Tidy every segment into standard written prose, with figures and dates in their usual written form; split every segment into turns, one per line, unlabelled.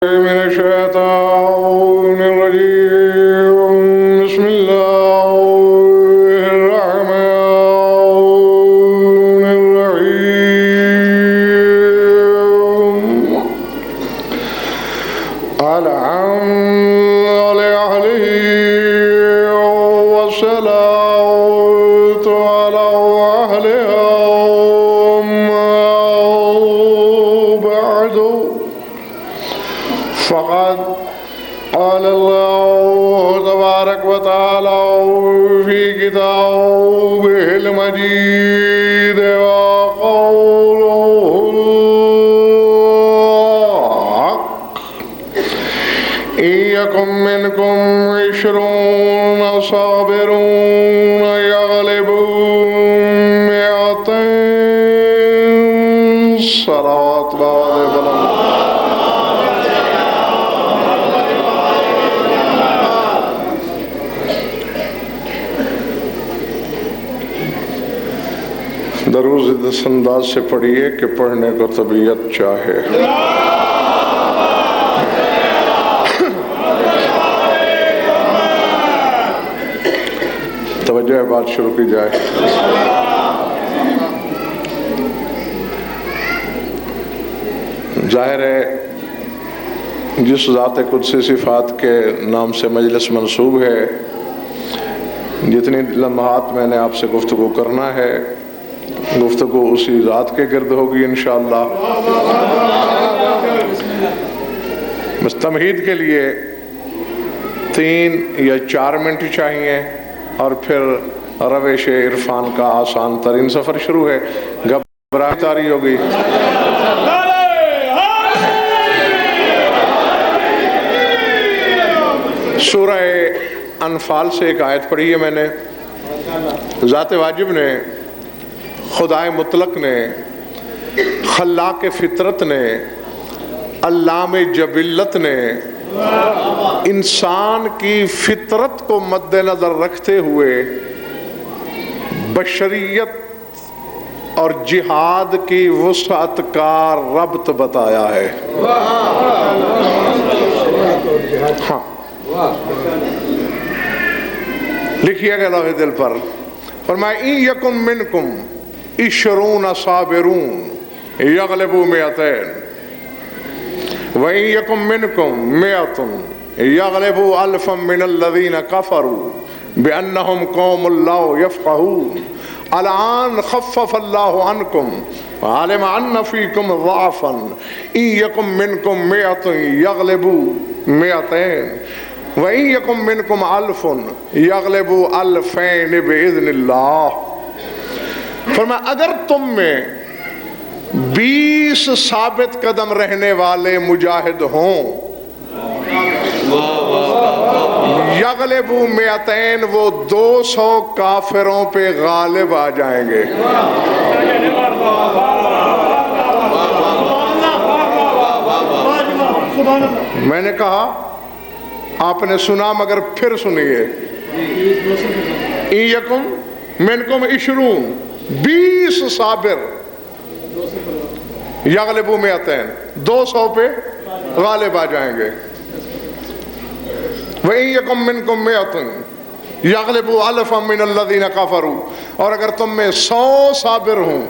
من الشيطان الرجيم. بسم الله الرحمن الرحيم. الحمد لله والصلاة على أهلها بعد. فقد قال الله تبارك وتعالى في كتابه المجيد وقوله الحق: إن يكن منكم 20 صابرون يغلبوا 200. صلوات الله عليه. درود اس انداز سے پڑھیے کہ پڑھنے کو طبیعت چاہے. توجہ بات شروع کی جائے. ظاہر ہے جس ذات قدسی صفات کے نام سے مجلس منسوب ہے، جتنی لمحات میں نے آپ سے گفتگو کرنا ہے، گفتگو اسی ذات کے گرد ہوگی انشاءاللہ. بس تمہید کے لیے 3 یا 4 منٹ چاہیے اور پھر روش عرفان کا آسان ترین سفر شروع ہے. گھبراہٹ آ رہی ہوگی. سورہ انفال سے ایک آیت پڑھی ہے میں نے. ذات واجب نے، خدائے مطلق نے، خلاق فطرت نے، علام جبلت نے انسان کی فطرت کو مد نظر رکھتے ہوئے بشریت اور جہاد کی وسعت کا ربط بتایا ہے. ہاں، لکھیے گا لوح دل پر. فرمایا: ان یکن منکم 20 صابرون یغلبوا 200 وَإِن يَكُن مِّنكُم 100 يَغْلِبُوا أَلْفًا مِّنَ الَّذِينَ كَفَرُوا بِأَنَّهُمْ قَوْمٌ لَّا يَفْقَهُونَ الآن خفف الله عنكم وعلم أن فيكم ضعفا إن يكن منكم 100 يغلبوا 200 وَإِن يَكُن مِّنكُمْ 1000 يَغْلِبُوا 2000 بِإِذْنِ اللَّهِ. فرمایا اگر تم میں 20 ثابت قدم رہنے والے مجاہد ہوں، یغلبوا 200 وہ 200 کافروں پہ غالب آ جائیں گے. میں نے کہا آپ نے سنا مگر پھر سنیے. ان یکم منکم 20 صابر یغلبوا 200 200 پہ غالب آ جائیں گے. وَإِن يَكُن مِّنكُم 100 يَغْلِبُوا أَلْفًا مِّنَ الَّذِينَ كَفَرُوا اور اگر تم میں 100 صابر ہوں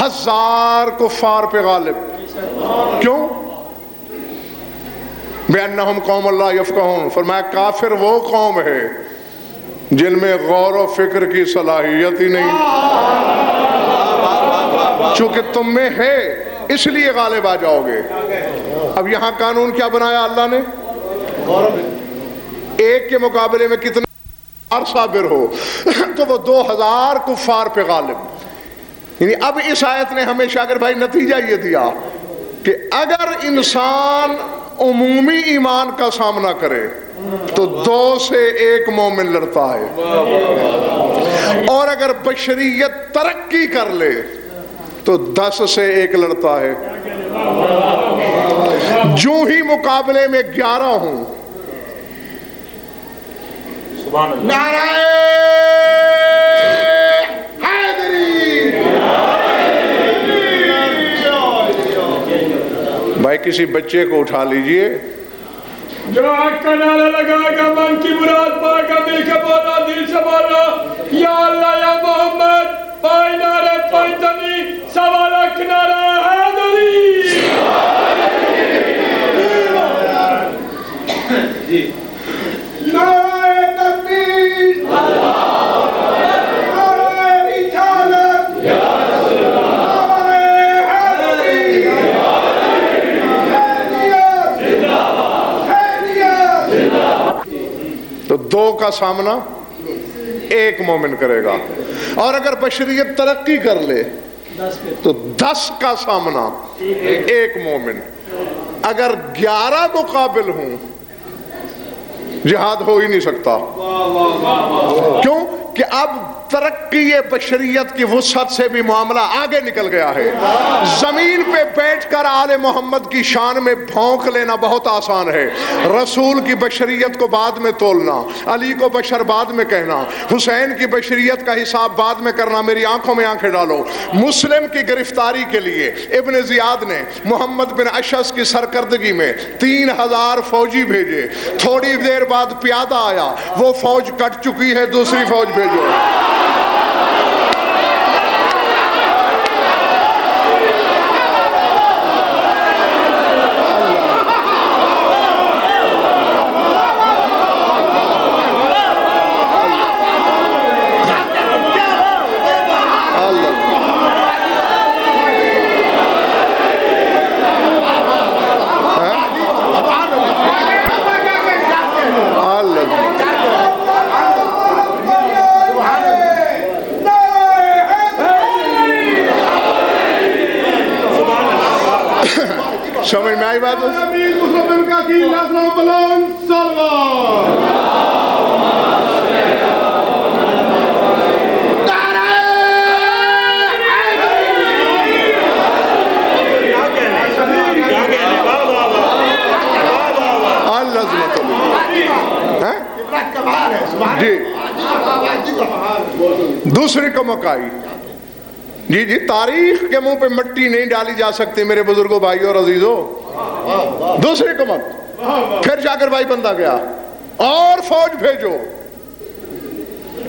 1000 کفار پہ غالب. کیوں؟ بِأَنَّهُمْ قَوْمٌ لَّا يَفْقَهُونَ. فرمایا کافر وہ قوم ہے جن میں غور و فکر کی صلاحیت ہی نہیں. چونکہ تم میں ہے اس لیے غالب آ جاؤ گے. اب یہاں قانون کیا بنایا اللہ نے؟ ایک کے مقابلے میں کتنے صابر ہو تو وہ 2000 کفار پہ غالب. یعنی اب اس آیت نے ہمیں شاگرد بھائی نتیجہ یہ دیا کہ اگر انسان عمومی ایمان کا سامنا کرے تو 2 سے 1 مومن لڑتا ہے، اور اگر بشریت ترقی کر لے تو 10 سے 1 لڑتا ہے. جو ہی مقابلے میں 11 ہوں، نعرہ حیدری، بھائی کسی بچے کو اٹھا لیجئے
جو حق کا نعرہ لگا گا من کی مراد پا گا مل کے بولا دل سے بولا یا اللہ یا محمد پائی نعرہ پائی تنی سوالہ کنارہ حیدری نعرہ تکبیر
تو دو کا سامنا ایک مومن کرے گا، اور اگر بشریت ترقی کر لے تو 10 کا سامنا ایک مومن. اگر 11 مقابل ہوں جہاد ہو ہی نہیں سکتا. کیوں کہ اب ترقی بشریت کی وسعت سے بھی معاملہ آگے نکل گیا ہے. زمین پہ بیٹھ کر آل محمد کی شان میں بھونک لینا بہت آسان ہے، رسول کی بشریت کو بعد میں تولنا، علی کو بشر بعد میں کہنا، حسین کی بشریت کا حساب بعد میں کرنا. میری آنکھوں میں آنکھیں ڈالو، مسلم کی گرفتاری کے لیے ابن زیاد نے محمد بن اشعث کی سرکردگی میں 3000 فوجی بھیجے. تھوڑی دیر بعد پیادہ آیا، وہ فوج کٹ چکی ہے، دوسری فوج بھیجو. سمجھ میں آئی بات ہے؟ جی دوسری کمک آئی. جی تاریخ کے منہ پہ مٹی نہیں ڈالی جا سکتی میرے بزرگوں، بھائیوں اور عزیزوں. دوسری کمک پھر جا کر بھائی بندہ گیا اور فوج بھیجو.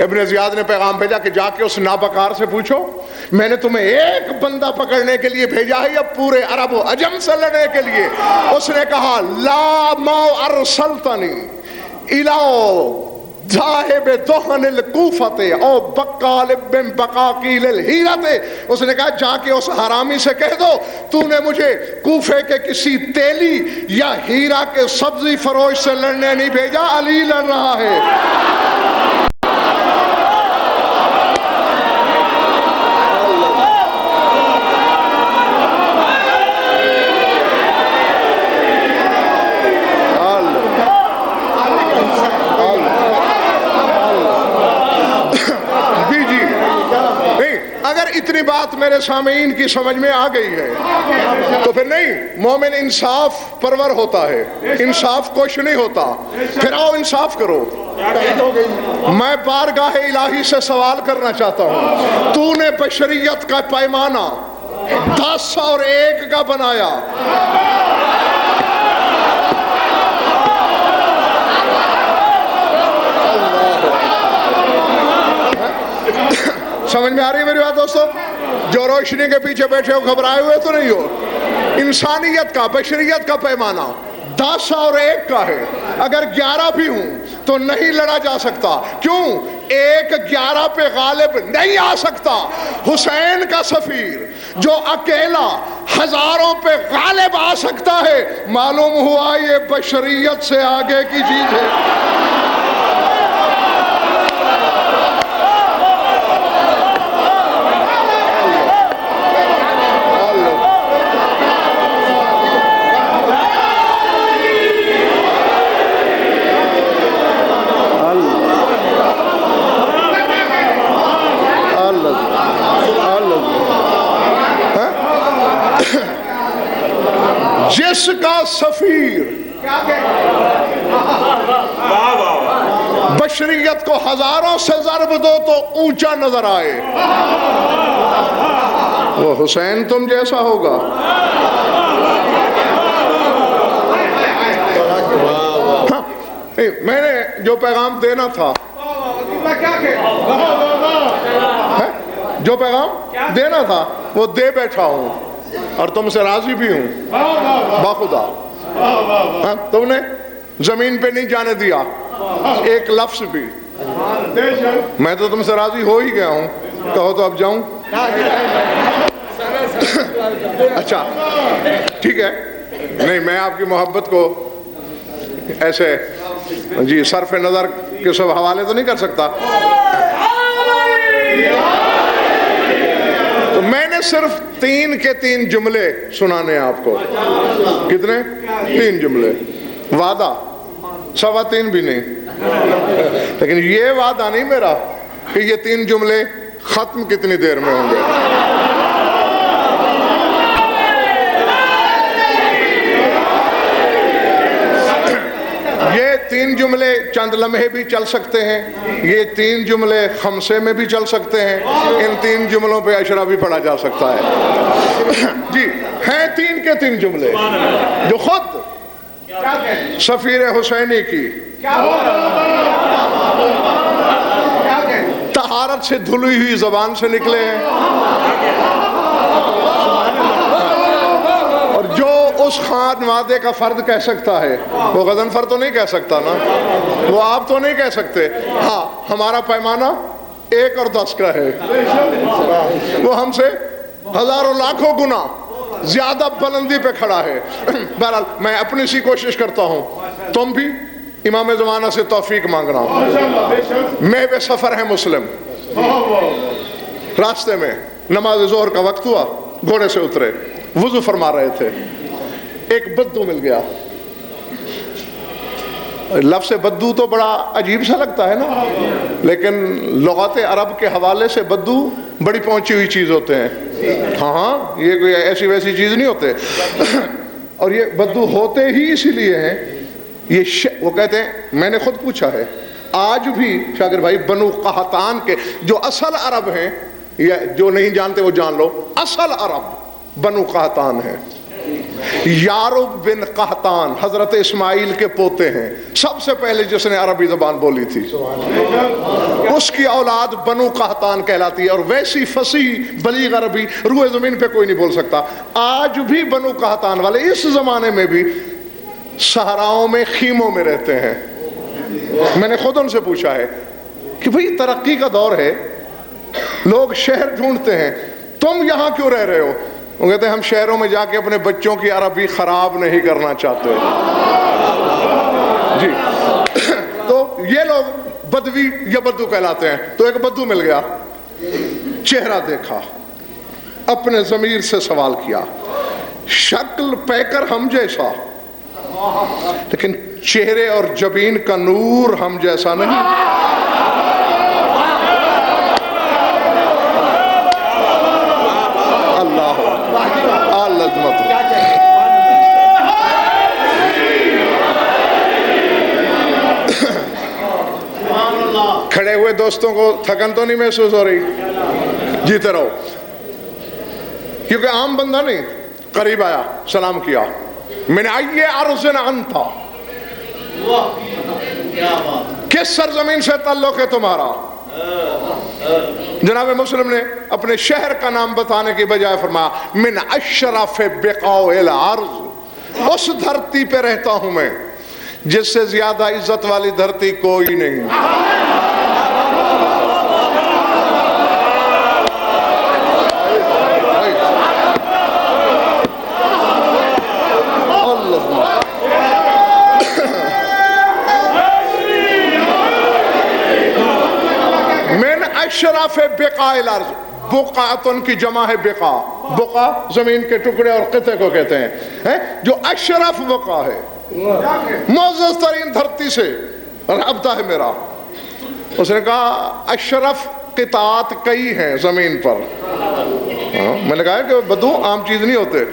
ابن زیاد نے پیغام بھیجا کہ جا کے اس نابکار سے پوچھو میں نے تمہیں ایک بندہ پکڑنے کے لیے بھیجا ہے یا پورے عرب و عجم سے لڑنے کے لیے؟ اس نے کہا لا ما ارسلتنی الا ذاہب دہن الکوفت او بقال بن بقاقیل الہیرت. اس نے کہا جا کے اس حرامی سے کہہ دو تو نے مجھے کوفے کے کسی تیلی یا ہیرا کے سبزی فروش سے لڑنے نہیں بھیجا، علی لڑ رہا ہے. اتنی بات میرے سامعین کی سمجھ میں آ گئی ہے تو پھر نہیں، مومن انصاف پرور ہوتا ہے، انصاف کوش نہیں ہوتا. پھر آؤ انصاف کرو. میں بارگاہ الہی سے سوال کرنا چاہتا ہوں، تو نے بشریت کا پیمانہ 10 اور 1 کا بنایا، سمجھ میں آ رہی ہے میری بات دوستو؟ جو روشنی کے پیچھے بیٹھے ہو گھبرائے ہوئے تو نہیں ہو. انسانیت کا، بشریت کا پیمانہ 10 اور 1 کا ہے. اگر 11 بھی ہوں تو نہیں لڑا جا سکتا. کیوں؟ 1 11 پہ غالب نہیں آ سکتا. حسین کا سفیر جو اکیلا ہزاروں پہ غالب آ سکتا ہے، معلوم ہوا یہ بشریت سے آگے کی چیز ہے. جس کا سفیر بشریت کو ہزاروں سے ضرب دو تو اونچا نظر آئے، وہ حسین تم جیسا ہوگا. نہیں میں نے جو پیغام دینا تھا، جو پیغام دینا تھا وہ دے بیٹھا ہوں، اور تم سے راضی بھی ہوں باخدا۔ تم نے زمین پہ نہیں جانے دیا ایک لفظ بھی، میں تو تم سے راضی ہو ہی گیا ہوں، کہو تو اب جاؤں؟ اچھا ٹھیک ہے، نہیں میں آپ کی محبت کو ایسے جی صرف نظر کے سب حوالے تو نہیں کر سکتا، تو میں نے صرف 3 کے 3 جملے سنانے ہیں آپ کو۔ کتنے؟ 3 جملے، وعدہ 3.25 بھی نہیں، لیکن یہ وعدہ نہیں میرا کہ یہ 3 جملے ختم کتنی دیر میں ہوں گے۔ یہ 3 جملے چند لمحے بھی چل سکتے ہیں، یہ 3 جملے خمسے میں بھی چل سکتے ہیں، ان 3 جملوں پہ عشرہ بھی پڑھا جا سکتا ہے۔ جی ہیں 3 کے 3 جملے جو خود سفیر حسینی کی طہارت سے دھلی ہوئی زبان سے نکلے ہیں، اور جو اس خان وعدے کا فرد کہہ سکتا ہے وہ غضنفر تو نہیں کہہ سکتا نا، وہ آپ تو نہیں کہہ سکتے۔ ہاں ہمارا پیمانہ 1 اور 10 کا ہے، وہ ہم سے ہزاروں لاکھوں گنا زیادہ بلندی پہ کھڑا ہے۔ بہرحال میں اپنی سی کوشش کرتا ہوں، تم بھی امام زمانہ سے توفیق مانگنا۔ میں بے سفر ہے مسلم، راستے میں نماز ظہر کا وقت ہوا، گھوڑے سے اترے، وضو فرما رہے تھے، ایک بدو مل گیا۔ لفظ بدو تو بڑا عجیب سا لگتا ہے نا، لیکن لغات عرب کے حوالے سے بدو بڑی پہنچی ہوئی چیز ہوتے ہیں۔ ہاں یہ کوئی ایسی ویسی چیز نہیں ہوتے، اور یہ بدو ہوتے ہی اسی لیے ہیں، یہ وہ کہتے ہیں، میں نے خود پوچھا ہے، آج بھی شاگر بھائی بنو قحطان کے جو اصل عرب ہیں، یا جو نہیں جانتے وہ جان لو، اصل عرب بنو قحطان ہیں۔ یارب بن قحطان حضرت اسماعیل کے پوتے ہیں، سب سے پہلے جس نے عربی زبان بولی تھی، اس کی اولاد بنو قحطان کہلاتی ہے، اور ویسی فصیح بلیغ عربی روئے زمین پہ کوئی نہیں بول سکتا۔ آج بھی بنو قحطان والے اس زمانے میں بھی صحراؤں میں خیموں میں رہتے ہیں۔ میں نے خود ان سے پوچھا ہے کہ بھئی ترقی کا دور ہے، لوگ شہر ڈھونڈتے ہیں، تم یہاں کیوں رہ رہے ہو؟ وہ کہتے ہیں ہم شہروں میں جا کے اپنے بچوں کی عربی خراب نہیں کرنا چاہتے۔ جی تو یہ لوگ بدوی یا بدو کہلاتے ہیں۔ تو ایک بدو مل گیا، چہرہ دیکھا، اپنے ضمیر سے سوال کیا، شکل پیکر ہم جیسا، لیکن چہرے اور جبین کا نور ہم جیسا نہیں۔ کھڑے ہوئے دوستوں کو تھکن تو نہیں محسوس ہو رہی؟ جیتے رہو، کیونکہ عام بندہ نہیں، قریب آیا، سلام کیا، من ای ارض انت، کس سرزمین سے تعلق ہے تمہارا؟ جناب مسلم نے اپنے شہر کا نام بتانے کی بجائے فرمایا من اشرف بقاع الارض، اس دھرتی پہ رہتا ہوں میں جس سے زیادہ عزت والی دھرتی کوئی نہیں۔ اشراف بقاع الارض، بقعتن کی جمع ہے بقاع، بقع زمین کے ٹکڑے اور قطعے کو کہتے ہیں، جو اشرف بقاع ہے، معزز ترین دھرتی سے رابطہ ہے میرا۔ اس نے کہا اشرف قطعات کئی ہیں زمین پر، میں نے کہا کہ بدو عام چیز نہیں ہوتے،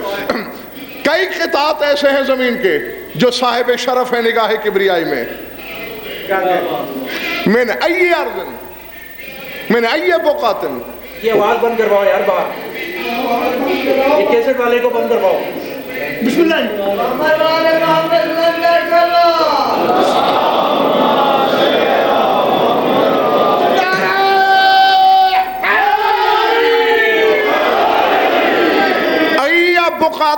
کئی قطعات ایسے ہیں زمین کے جو صاحب شرف ہے نگاہ کبریائی میں۔ میں نے ای ارضن، میں نے ای بقعتن،
یہ آواز بند کرواؤ یار باہر، یہ کیسٹ والے کو بند کرواؤ۔ بسم اللہ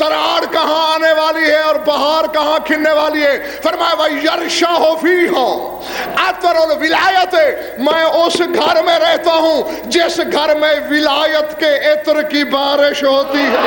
دراڑ کہاں آنے والی ہے اور بہار کہاں کھلنے والی ہے. فرمایا وَيَرْشَهُ فِيهَا عَطْرُ الْوِلَایَةِ, میں اس گھر میں رہتا ہوں جس گھر میں ولایت کے عطر کی بارش ہوتی ہے.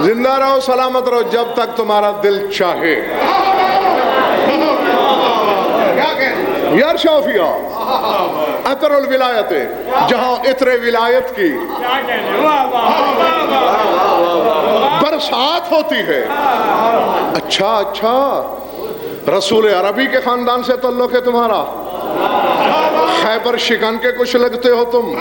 زندہ رہو, سلامت رہو جب تک تمہارا دل چاہے. یرشا فیہا عطر الولایت, جہاں عطر ولایت کی برسات ہوتی ہے. اچھا اچھا, رسول عربی کے خاندان سے تعلق ہے تمہارا, خیبر شکن کے کچھ لگتے ہو تم.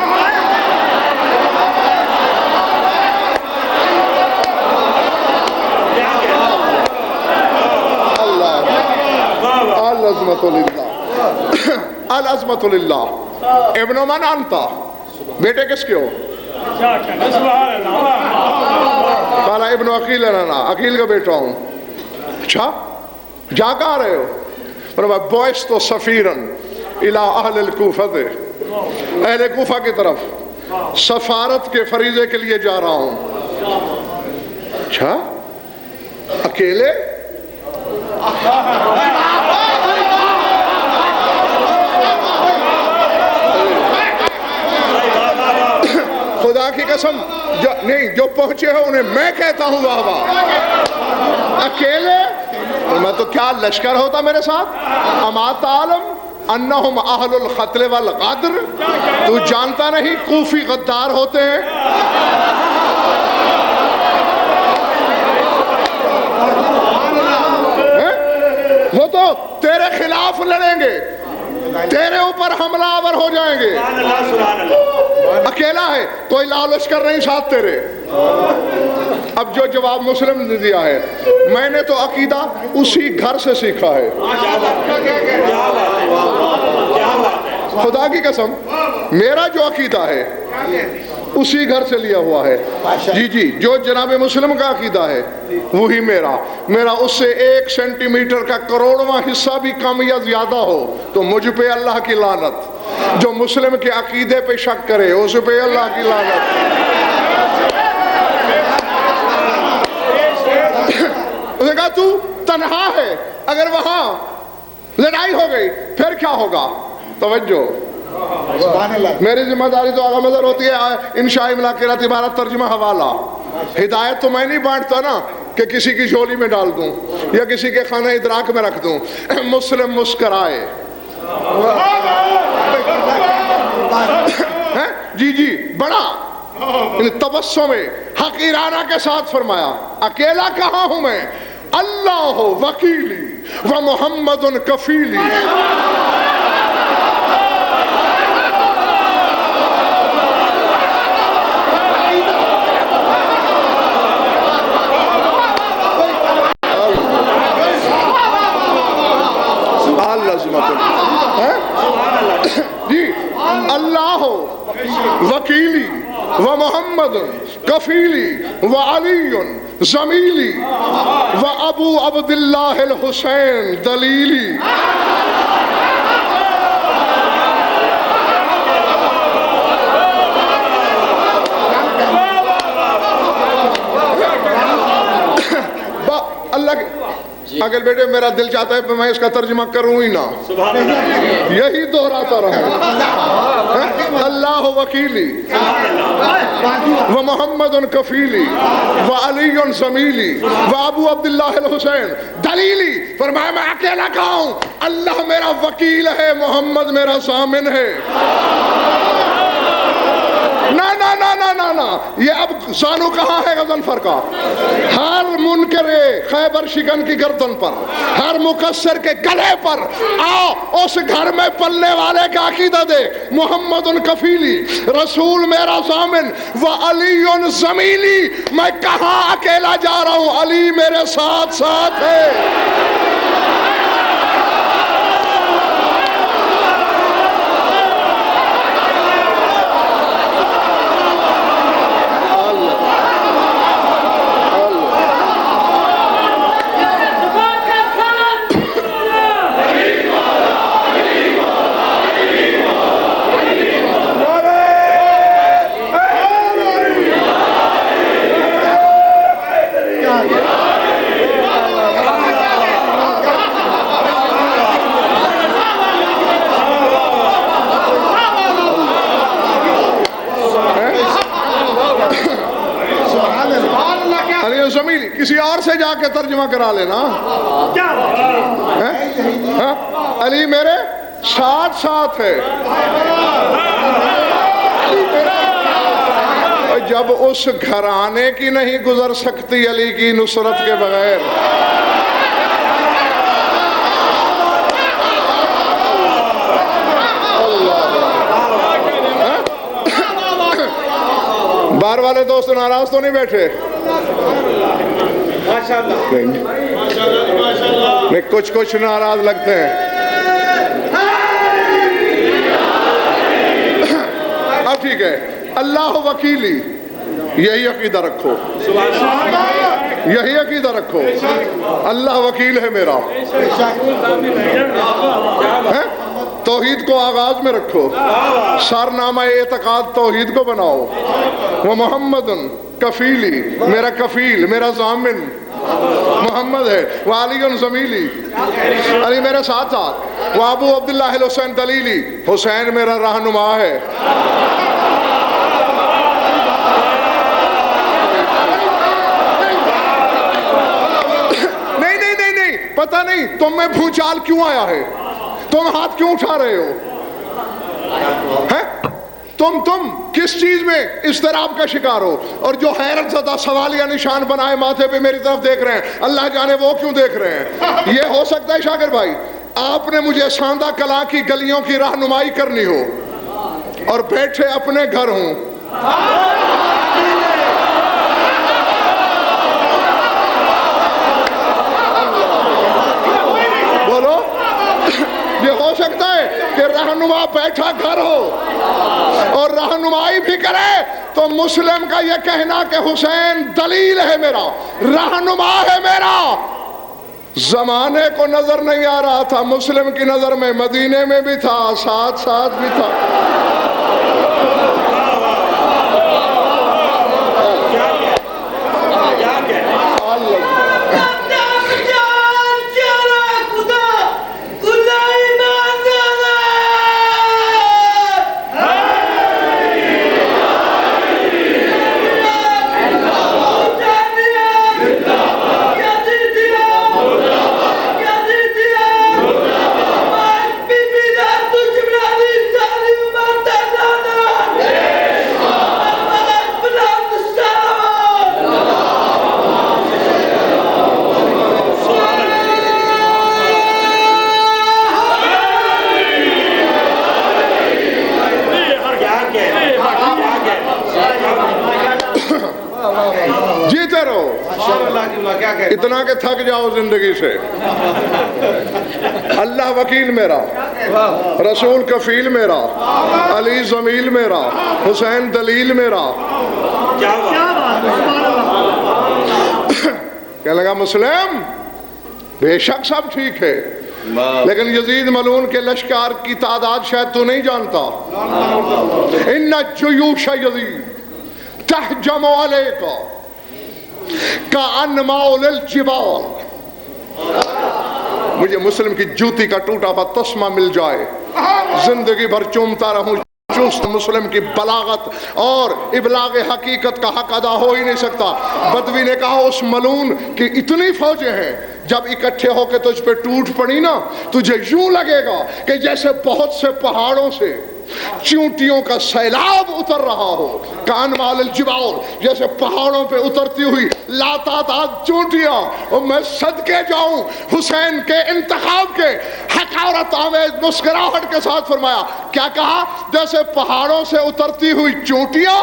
العظمت للہ, العظمت للہ. ابن من انتا, بیٹے کس کے ہو؟ قال ابن عقیل لنا, عقیل کا بیٹا ہوں. اچھا, جا کہاں رہے ہو؟ فرمایا بعثت سفیرا الی اہل الکوفہ, اہل کوفہ کی طرف سفارت کے فریضے کے لیے جا رہا ہوں. اچھا, اکیلے؟ خدا کی قسم, جو پہنچے ہو انہیں میں کہتا ہوں واہ واہ. اکیلے؟ میں تو کیا لشکر ہوتا میرے ساتھ. اما تعلم انہم اہل القتل والغدر, تو جانتا نہیں کوفی غدار ہوتے ہیں. وہ تو تیرے خلاف لڑیں گے, تیرے اوپر حملہ آور ہو جائیں گے. اکیلا ہے, کوئی لالچکر نہیں ساتھ تیرے. اب جو جواب مسلم نے دیا ہے, میں نے تو عقیدہ اسی گھر سے سیکھا ہے. خدا کی قسم, میرا جو عقیدہ ہے اسی گھر سے لیا ہوا ہے. جی جی, جو جناب مسلم کا عقیدہ ہے وہی میرا اس سے 1 سینٹی میٹر کا کروڑواں حصہ بھی کم یا زیادہ ہو تو مجھ پہ اللہ کی لعنت. جو مسلم کے عقیدے پہ شک کرے اس پہ اللہ کی لعنت. اس نے کہا تو تنہا ہے, اگر وہاں لڑائی ہو گئی پھر کیا ہوگا؟ توجہ, میری ذمہ داری تو آغا مظہر ہوتی ہے انشاء ملاقرات عبارت ترجمہ حوالہ. ہدایت تو میں نہیں بانٹتا نا کہ کسی کی جھولی میں ڈال دوں یا کسی کے خانہ ادراک میں رکھ دوں. مسلم مسکرائے, جی جی, بڑا تبسم حقیرانہ کے ساتھ فرمایا اکیلا کہاں ہوں میں, اللہ وکیلی و محمد کفیلی. جی, اللہ وکیلی و محمد کفیلی و علی زمیلی و ابو عبداللہ الحسین دلیلی. اللہ اگر بیٹے میرا دل چاہتا ہے میں اس کا ترجمہ کروں ہی نہ, یہی دہراتا رہا. اللہ وکیلی و محمد کفیلی و علی زمیلی و ابو عبداللہ الحسین دلیلی. فرمایا میں اکیلا کہاں ہوں, اللہ میرا وکیل ہے, محمد میرا ضامن ہے. نا یہ اب زانو کہاں ہے غضنفر کا؟ ہر منکر خیبر شکن کی گردن پر، ہر مکسر کے گلے پر، آؤ اس گھر میں پلنے والے کا عقیدہ دے، محمد کفیلی، رسول میرا ضامن، وعلی زمیلی، میں کہاں اکیلا جا رہا ہوں، علی میرے ساتھ ساتھ ہے۔ زمیلی کسی اور سے جا کے ترجمہ کرا لینا، علی میرے ساتھ ساتھ ہے۔ جب اس گھرانے کی نہیں گزر سکتی علی کی نصرت کے بغیر، باہر والے دوست ناراض تو نہیں بیٹھے؟ نہیں، کچھ ناراض لگتے ہیں۔ اب ٹھیک ہے، اللہ وکیلی، یہی عقیدہ رکھو، یہی عقیدہ رکھو، اللہ وکیل ہے میرا۔ توحید کو آغاز میں رکھو، سارنامہ اعتقاد توحید کو بناؤ۔ وہ محمد کفیلی، میرا کفیل، میرا ضامن محمد ہے۔ وہ علی زمیلی، علی میرے ساتھ ساتھ۔ وہ ابو عبداللہ الحسین دلیلی، حسین میرا رہنما ہے۔ نہیں، پتہ نہیں تم میں بھوچال کیوں آیا ہے، تم ہاتھ کیوں اٹھا رہے ہو؟ تم کس چیز میں اضطراب کا شکار ہو؟ اور جو حیرت زدہ سوالیہ نشان بنائے ماتھے پہ میری طرف دیکھ رہے ہیں، اللہ جانے وہ کیوں دیکھ رہے ہیں۔ یہ ہو سکتا ہے شاکر بھائی آپ نے مجھے ساندہ کلا کی گلیوں کی رہنمائی کرنی ہو اور بیٹھے اپنے گھر ہوں، بولو یہ ہو سکتا ہے کہ رہنما بیٹھا گھر ہو اور رہنمائی بھی کرے تو مسلم کا یہ کہنا کہ حسین دلیل ہے میرا، رہنما ہے میرا، زمانے کو نظر نہیں آ رہا تھا، مسلم کی نظر میں مدینے میں بھی تھا، ساتھ ساتھ بھی تھا۔ جیتے رہو اتنا کہ تھک جاؤ زندگی سے۔ اللہ وکیل میرا، رسول کفیل میرا، علی زمیل میرا، حسین دلیل میرا۔ کہنے لگا مسلم بے شک سب ٹھیک ہے، لیکن یزید ملعون کے لشکار کی تعداد شاید تو نہیں جانتا۔ ان جیوش یزید تہجم علیک کأنماء للجبال۔ مجھے مسلم کی جوتی کا ٹوٹا ہوا تسمہ مل جائے، زندگی بھر چومتا رہوں، چست مسلم کی بلاغت اور ابلاغ حقیقت کا حق ادا ہو ہی نہیں سکتا۔ بدوی نے کہا اس ملعون کی اتنی فوجیں ہیں، جب اکٹھے ہو کے تجھ پہ ٹوٹ پڑی نا، تجھے یوں لگے گا کہ جیسے بہت سے پہاڑوں سے چونٹیوں کا سیلاب اتر رہا ہو، کانمال الجبال، جیسے پہاڑوں پہ اترتی ہوئی لاتعداد چونٹیاں، اور میں صدقے جاؤں حسین کے انتخاب کے۔ حقارت آمیز مسکراہٹ کے ساتھ فرمایا، کیا کہا؟ جیسے پہاڑوں سے اترتی ہوئی چونٹیاں،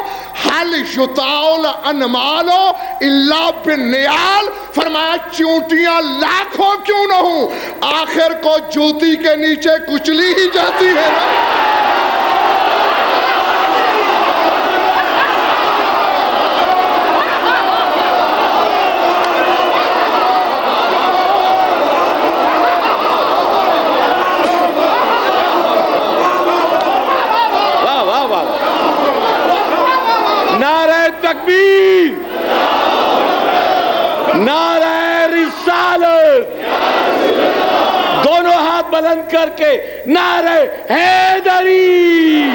حل یطاول انمالو الا بالنیال، فرمایا چونٹیاں لاکھوں کیوں نہ ہوں، آخر کو جوتی کے نیچے کچلی ہی جاتی ہے نا۔
نعرہ تکبیر، نعرہ رسالت، دونوں ہاتھ بلند کر کے نعرہ حیدری،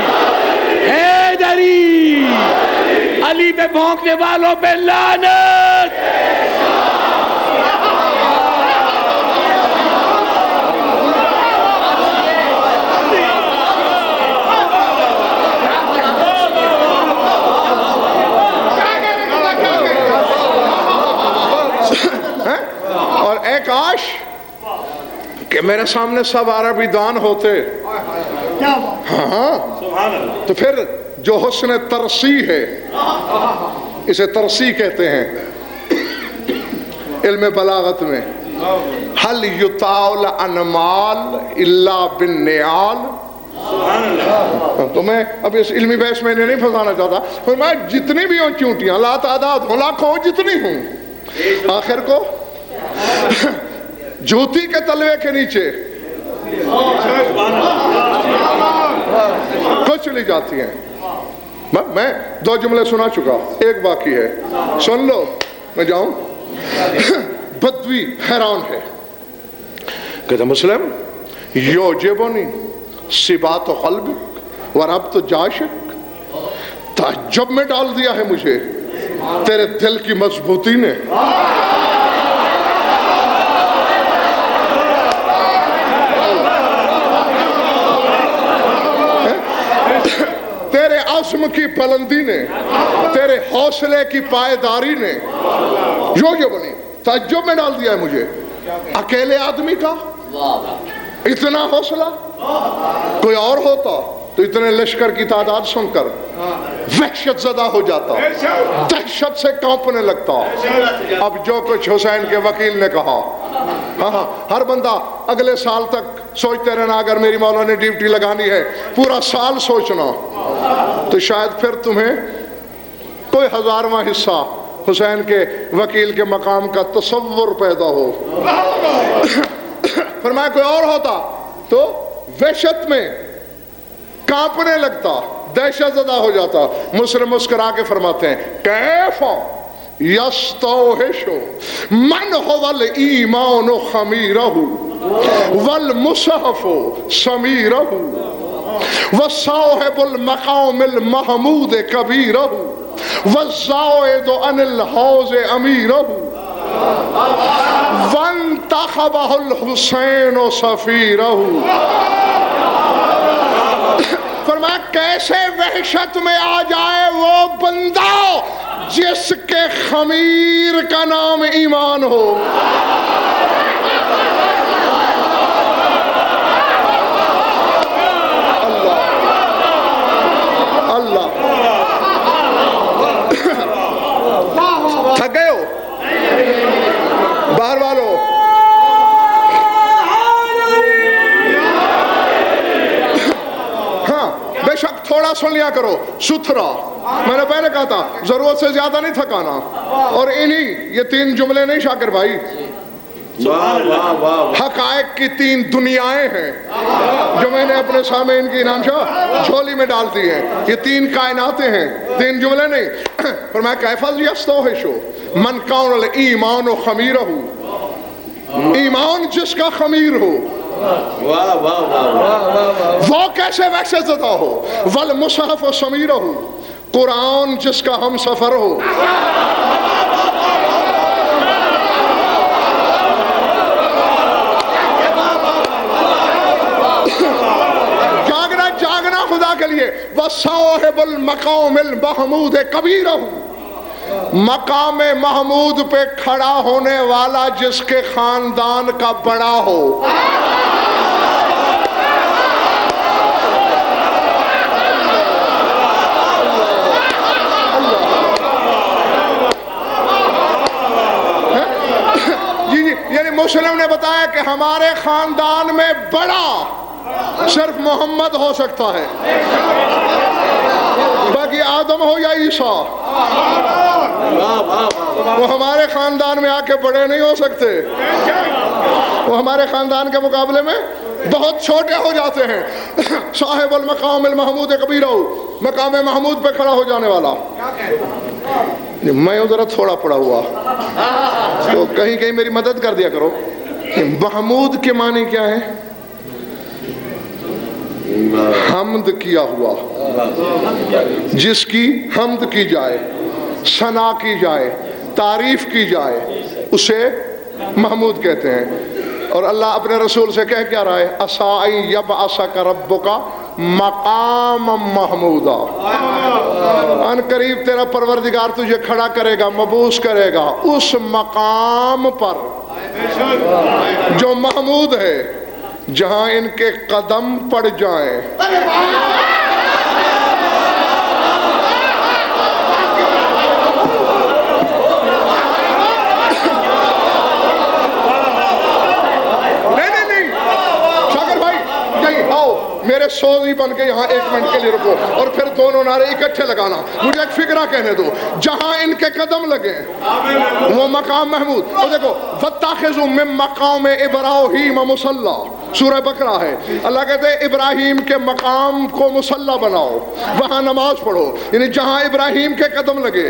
حیدری، علی پہ بھونکنے والوں پہ لعنت۔
اور اے کاش کہ میرے سامنے سب عربی دان ہوتے، ہاں تو پھر جو حسن ترسی ہے، اسے ترسی کہتے ہیں علم بلاغت میں، حل یطاول انمال الا بالنیال۔ تو میں اب اس علمی بحث میں نہیں پھنسانا چاہتا، فرمایا جتنی بھی ہوں چونٹیاں، لا تعداد ہوں، لاکھوں جتنی ہوں، آخر کو جوتی کے تلوے کے نیچے کچھ چلی جاتی ہیں۔ میں 2 جملے سنا چکا، ایک باقی ہے، سن لو، میں جاؤں۔ بدوی حیران ہے، کہتا مسلم یوجبنی صبات قلبک وربط جاشک، تعجب میں ڈال دیا ہے مجھے تیرے دل کی مضبوطی نے۔ تیرے عزم کی بلندی نے، تیرے حوصلے کی پائیداری نے جو بنی، تعجب میں ڈال دیا ہے مجھے۔ اکیلے آدمی کا اتنا حوصلہ، کوئی اور ہوتا تو اتنے لشکر کی تعداد سن کر وحشت زدہ ہو جاتا، دہشت سے کانپنے لگتا۔ اب جو کچھ حسین کے وکیل نے کہا، ہر بندہ اگلے سال تک سوچتے رہنا، اگر میری مولا نے ڈیوٹی لگانی ہے پورا سال سوچنا، تو شاید پھر تمہیں کوئی 1000واں حصہ حسین کے وکیل کے مقام کا تصور پیدا ہو۔ فرمایا کوئی اور ہوتا تو وحشت میں کانپنے لگتا، دہشت زدہ ہو جاتا۔ مسلم مسکرا کے فرماتے ہیں، کیفا یستوحش من هو الایمان خمیرہ والمصحف سمیرہ وصاحب المقام المحمود کبیرہ والزائد عن الحوض امیرہ وانتخبہ الحسین سفیرہ۔ فرمایا کیسے وحشت میں آ جائے وہ بندہ جس کے خمیر کا نام ایمان ہو۔ اللہ تھک گئے ہو باہر والوں؟ بے شک تھوڑا سن لیا کرو، ستھرا، میں نے پہلے کہا تھا ضرورت سے زیادہ نہیں تھکانا۔ اور یہ 3 جملے نہیں شاکر بھائی، حقائق کی 3 دنیایں ہیں جو میں نے اپنے سامعین کی انعام شاہ جھولی میں ڈال دی ہیں۔ یہ 3 کائناتیں ہیں، 3 جملے نہیں۔ فرمایا کیفا یستوحش من کان الایمان خمیرہ، ایمان جس کا خمیر ہو وہ کیسے وحشت زدہ ہو، والمصحف سمیرہ، قرآن جس کا ہم سفر ہو۔ جاگنا خدا کے صاحب المقام المحمود کبیرہ، مقام محمود پہ کھڑا ہونے والا جس کے خاندان کا بڑا ہو۔ یعنی مسلم نے بتایا کہ ہمارے خاندان میں بڑا صرف محمد ہو سکتا ہے، باقی آدم ہو یا عیسیٰ وہ ہمارے خاندان میں آ کے بڑے نہیں ہو سکتے، وہ ہمارے خاندان کے مقابلے میں بہت چھوٹے ہو جاتے ہیں۔ صاحب المقام المحمود کبیرہ، مقام محمود پہ کھڑا ہو جانے والا۔ میں ذرا تھوڑا پڑا ہوا تو کہیں کہیں میری مدد کر دیا کرو۔ محمود کے معنی کیا ہے؟ حمد کیا ہوا، جس کی حمد کی جائے، ثنا کی جائے، تعریف کی جائے، اسے محمود کہتے ہیں۔ اور اللہ اپنے رسول سے کہہ کیا رہا ہے؟ عَسَىٰ أَن يَبْعَثَكَ رَبُّكَ مقام محمودا، ان قریب تیرا پروردگار تجھے کھڑا کرے گا، مبعوث کرے گا اس مقام پر جو محمود ہے، جہاں ان کے قدم پڑ جائیں۔ میرے سوزی بن کے یہاں ایک منٹ کے لیے رکو اور پھر دونوں نعرے اکٹھے لگانا، مجھے ایک فکرہ کہنے دو۔ جہاں ان کے قدم لگے وہ مقام محمود۔ اور دیکھو وَاتَّخِذُوا مِن مَّقَامِ إِبْرَاهِيمَ مُصَلَّى، سورہ بقرہ ہے۔ اللہ کہتے ہیں ابراہیم کے مقام کو مصلی بناؤ، وہاں نماز پڑھو۔ یعنی جہاں ابراہیم کے قدم لگے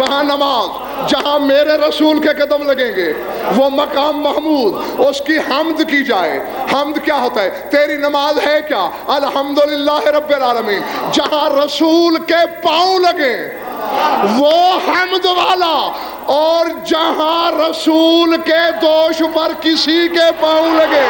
وہاں نماز، جہاں میرے رسول کے قدم لگیں گے وہ مقام محمود، اس کی حمد کی جائے۔ حمد کیا ہوتا ہے؟ تیری نماز ہے کیا؟ الحمدللہ رب العالمین۔ جہاں رسول کے پاؤں لگیں وہ حمد والا، اور جہاں رسول کے دوش پر کسی کے پاؤں لگے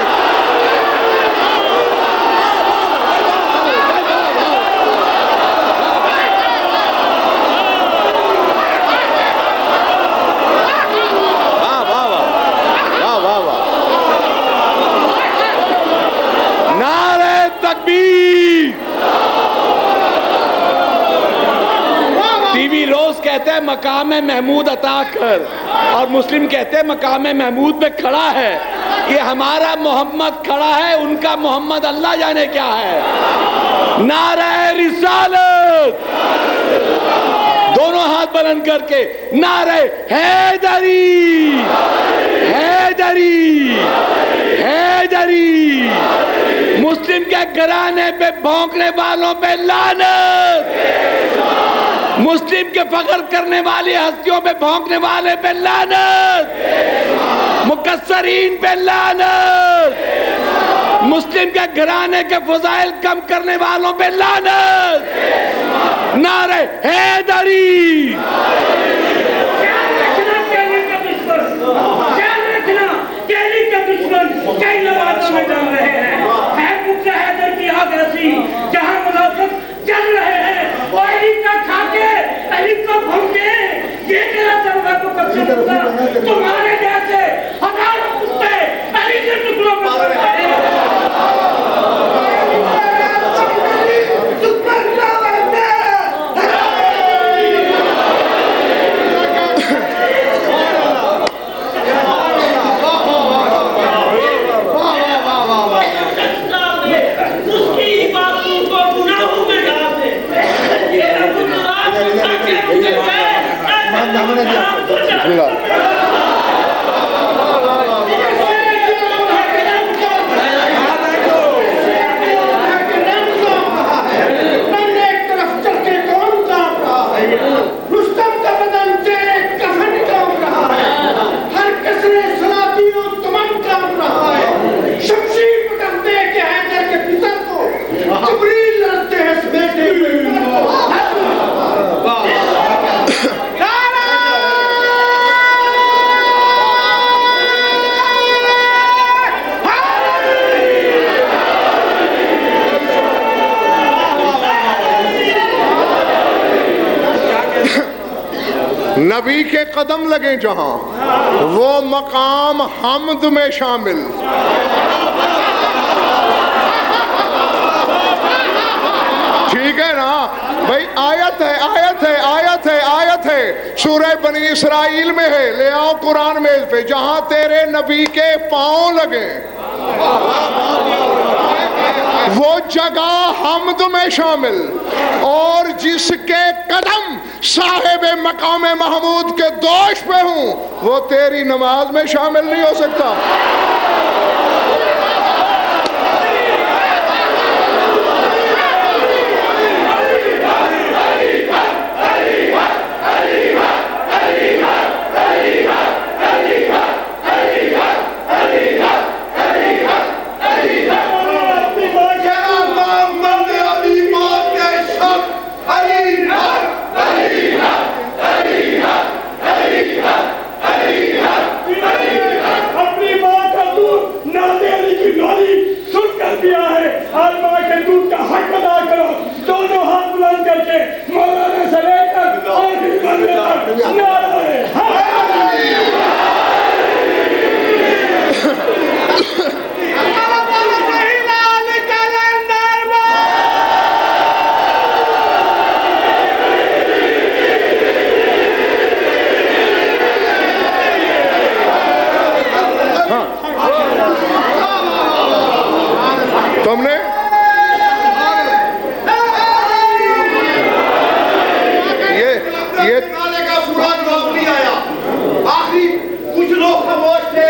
کہتے ہیں مقام محمود عطا کر، اور مسلم کہتے ہیں مقام محمود پہ کھڑا ہے۔ یہ ہمارا محمد کھڑا ہے، ان کا محمد اللہ جانے کیا ہے۔ نعرہ رسالت، دونوں ہاتھ بلند کر کے نعرہ حیدری، حیدری، حیدری۔ مسلم کے گھرانے پہ بھونکنے والوں پہ لعنت، مسلم کے فخر کرنے والی ہستیوں پہ بھونکنے والے پہ لعنت، مکسرین پہ لعنت، مسلم کے گھرانے کے فضائل کم کرنے والوں پہ لعنت۔ نعرہ حیدری۔
خیال رکھنا دہلی کے دشمن کئی لباسوں میں جل رہے ہیں۔ ہے بکر حیدر کی آگ رسی جہاں منافق جل رہے ہیں، اور علی کا کھا کے علی کو بھون کے یہ تیرا سرور کو قبضہ ہوگا۔ تمہارے جیسے ہزاروں کتے علی کے ٹکڑوں پر پڑ رہے ہیں۔
نبی کے قدم لگیں جہاں وہ مقام حمد میں شامل. ٹھیک ہے نا بھائی؟ آیت ہے آیت ہے آیت ہے آیت ہے، سورہ بنی اسرائیل میں ہے، لے آؤ قرآن میں پہ، جہاں تیرے نبی کے پاؤں لگیں وہ جگہ حمد میں شامل، اور جس کے قدم صاحب مقام محمود کے دوش پہ ہوں وہ تیری نماز میں شامل نہیں ہو سکتا. تم نے یہ کا سورج روشنی آیا، آخری کچھ لوگ خاموش تھے،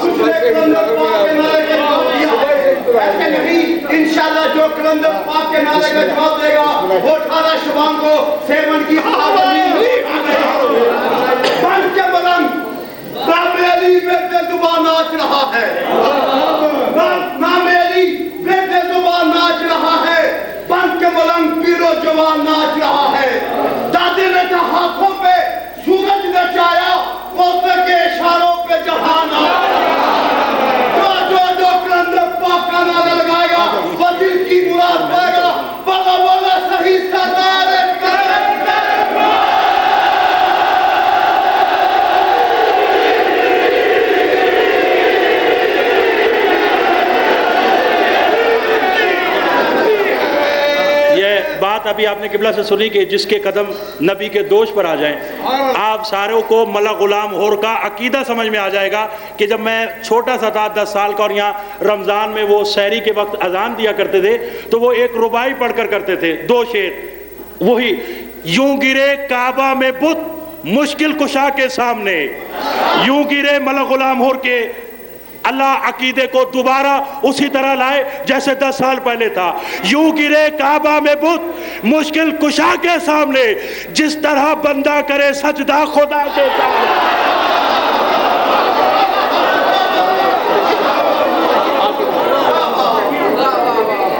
کچھ کلندر پاک کے نعرے کا جواب دیا. ایسے نہیں، انشاءاللہ جو کلندر پاک کے نعرے کا جواب دے گا وہ 18 شبان کو سیون کی بن کے بلند نام علی ورد زبان ناچ رہا ہے، نام علی ورد زبان ناچ رہا ہے، بن کے بلند پیر و جوان ناچ رہا ہے. دادے نے ہاتھوں پہ سورج نچایا، پوتے کے اشاروں پہ جہان جو کلندر پاک کا نعرہ لگائے گا وہ دل کی مراد پائے گا. بابا بولا صحیح سردار
ابھی آپ نے قبلہ سے سنی کہ جس کے قدم نبی کے دوش پر آ جائیں. آپ ساروں کو ملا غلام ہور کا عقیدہ سمجھ میں آ جائے گا کہ جب میں چھوٹا سا تھا 10 سال کا اور یہاں رمضان میں وہ سحری کے وقت اذان دیا کرتے تھے تو وہ ایک ربائی پڑھ کر کرتے تھے، 2 شعر، وہی یوں گرے کعبہ میں بت مشکل کشا کے سامنے، یوں گرے ملا غلام ہور کے اللہ عقیدے کو دوبارہ اسی طرح لائے جیسے 10 سال پہلے تھا. یوں گرے کعبہ میں بت مشکل کشا کے سامنے، جس طرح بندہ کرے سجدہ خدا کے سامنے.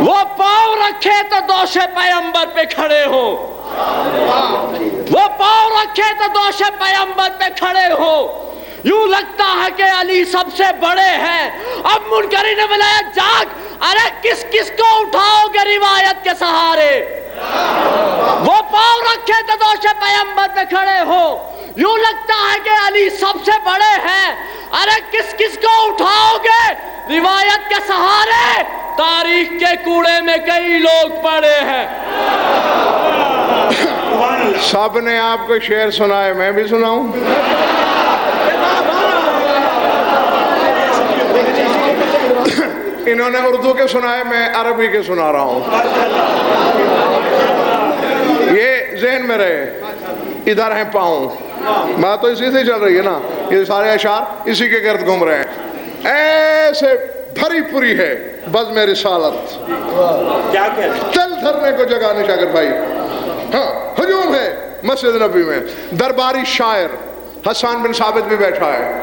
وہ پاؤں رکھے تو دوش پیغمبر پہ کھڑے ہو، وہ پاؤں رکھے تو دوش پیغمبر پہ کھڑے ہو. یوں لگتا ہے کہ علی سب سے بڑے ہیں. اب منکرین نے بلایا جاگ، ارے کس کس کو اٹھاؤ گے روایت کے سہارے. وہ پاؤں رکھے تو دوش پیغمبر پہ کھڑے ہو. یوں لگتا ہے کہ علی سب سے بڑے ہیں، ارے کس کس کو اٹھاؤ گے روایت کے سہارے. تاریخ کے کوڑے میں کئی لوگ پڑے ہیں.
سب نے آپ کو شعر سنائے، میں بھی سناؤں؟ انہوں نے اردو کے سنائے، میں عربی کے سنا رہا ہوں. یہ ذہن میں رہے، ادھر ہیں پاؤں، بات تو اسی سے چل رہی ہے نا، یہ سارے اشعار اسی کے گرد گھوم رہے ہیں. ایسے بھری پوری ہے بزم رسالت، تل دھرنے کو جگہ نہیں شاگرد بھائی. ہاں ہجوم ہے مسجد نبی میں. درباری شاعر حسان بن ثابت بھی بیٹھا ہے.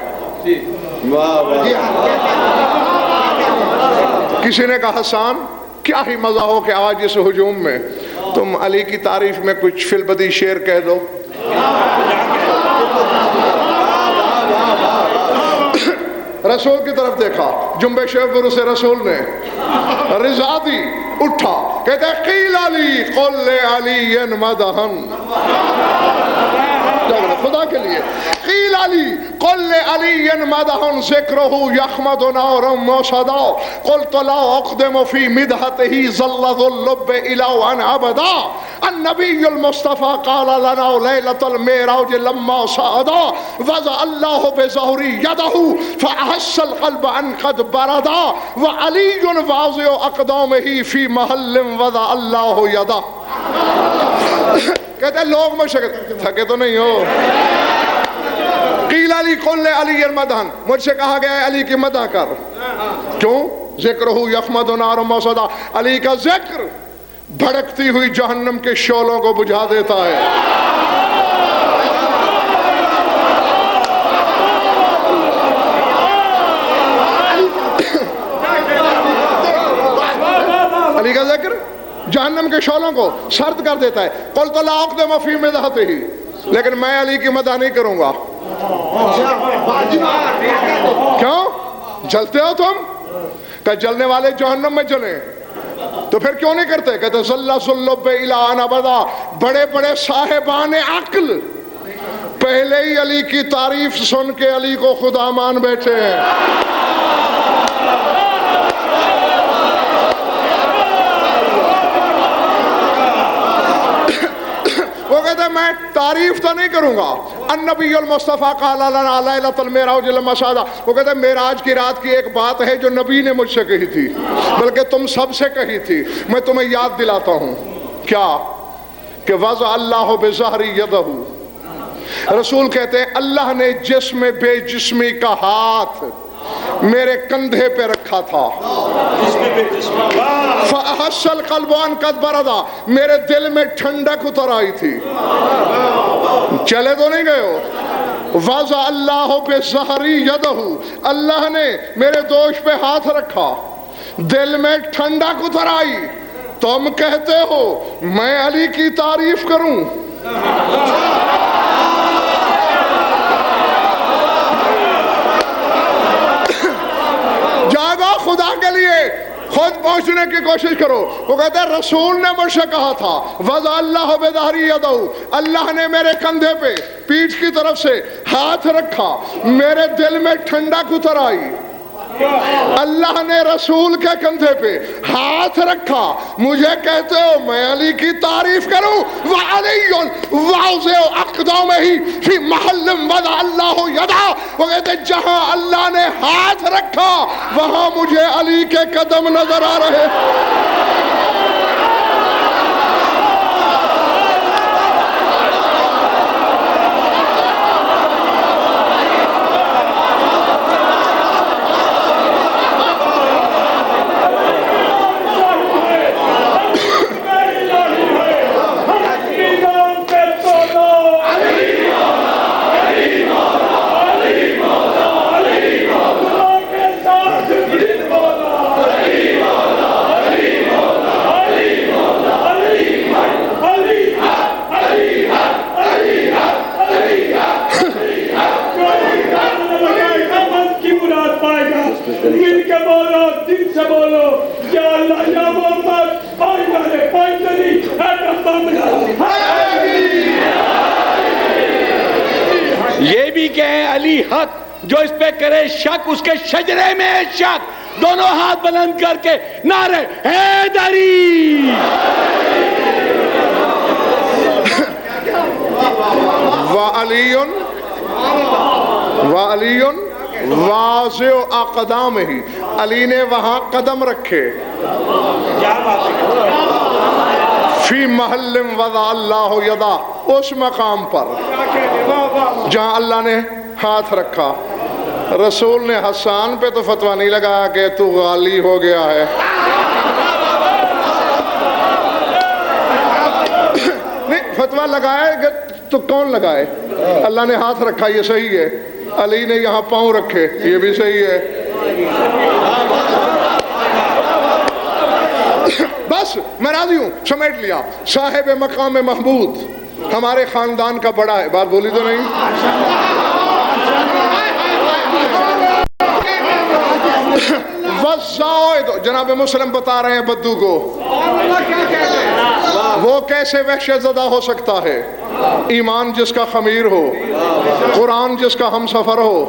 کسی نے کہا حسان کیا ہی مزہ ہو کہ آج اس ہجوم میں تم علی کی تعریف میں کچھ فی البدی شعر کہہ دو. رسول کی طرف دیکھا، جنبش برس رسول نے، رضا دی اٹھا، کہتے قیل علی قل علی مدہن. خدا کے لیے. قیل علی قل علی مدح ذکرہ یخمد نارا موصدا قلت لا اقدم فی مدحته ظل ذو اللب الى ان ابدا. النبی المصطفى قال لنا لیلۃ المعراج لما صعدا وضع اللہ بظہری یدہ فاحس القلب ان قد بردا وعلی واضع اقدامہ فی محل وضع اللہ یدہ. کہتے ہیں لوگ مشکل تھکے تو نہیں ہو. قیل علی قل علی المدحن مجھ سے کہا گیا ہے علی کی مدح کر. کیوں؟ ذکرہ یخمد نار موصدا علی کا ذکر بھڑکتی ہوئی جہنم کے شعلوں کو بجھا دیتا ہے. علی کا ذکر جہنم کے شعلوں کو سرد کر دیتا ہے. قلت لا اقدم فی مدحتہ لیکن میں علی کی مدح نہیں کروں گا. کیوں؟ جلتے ہو تم؟ کہ جلنے والے جہنم میں جلیں تو پھر کیوں نہیں کرتے؟ کہتے ظل ذلب الی ان ابدا. بڑے بڑے صاحبان عقل پہلے ہی علی کی تعریف سن کے علی کو خدا مان بیٹھے ہیں. وہ کہتے ہیں میں تعریف تو نہیں کروں گا. النبی المصطفیٰ قال لنا لیلۃ المعراج لما صعدا. وہ کہتے ہیں معراج کی رات کی ایک بات ہے جو نبی نے مجھ سے کہی تھی بلکہ تم سب سے کہی تھی. میں تمہیں یاد دلاتا ہوں. کیا؟ کہ وضع اللہ بظہری یدہ. رسول کہتے ہیں اللہ نے جسم بے جسمی کا ہاتھ میرے کندھے پہ رکھا تھا. فاحس القلب ان قد بردا. میرے دل میں ٹھنڈک اتر آئی تھی. چلے تو نہیں گئے ہو. وضع اللہ بظہری یدہ. اللہ نے میرے دوش پہ ہاتھ رکھا, دل میں ٹھنڈک اتر آئی. تم کہتے ہو میں علی کی تعریف کروں. جاگو خدا کے لیے خود پہنچنے کی کوشش کرو. وہ کہتے ہیں رسول نے مجھ سے کہا تھا وضع اللہ بظہری یدہ. اللہ نے میرے کندھے پہ پیٹھ کی طرف سے ہاتھ رکھا, میرے دل میں ٹھنڈک اتر آئی. اللہ نے رسول کے کندھے پہ ہاتھ رکھا, مجھے کہتے ہو میں علی کی تعریف کروں. وعلی واضع اقدامہ فی محل وضع اللہ یدہ. وہ کہتے ہیں جہاں اللہ نے ہاتھ رکھا وہاں مجھے علی کے قدم نظر آ رہے.
یہ بھی کہیں علی حق, جو اس پہ کرے شک اس کے شجرے میں ہے شک. دونوں ہاتھ بلند کر کے نعرے حیدری.
وعلی واضع اقدامہ. علی نے وہاں قدم رکھے. فی محل وضع اللہ یدہ. اس مقام پر جہاں اللہ نے ہاتھ رکھا. رسول نے حسان پہ تو فتویٰ نہیں لگایا کہ تو غالی ہو گیا ہے. نہیں, فتویٰ لگائے تو کون لگائے؟ اللہ نے ہاتھ رکھا یہ صحیح ہے, علی نے یہاں پاؤں رکھے یہ بھی صحیح ہے. بس میں راضی ہوں, سمیٹ لیا. صاحب مقام محمود ہمارے خاندان کا بڑا ہے. بات بولی تو نہیں؟ جناب مسلم بتا رہے ہیں بدو کو وہ کیسے وحشت زدہ ہو سکتا ہے؟ ایمان جس کا خمیر ہو، قرآن جس کا ہم سفر ہو،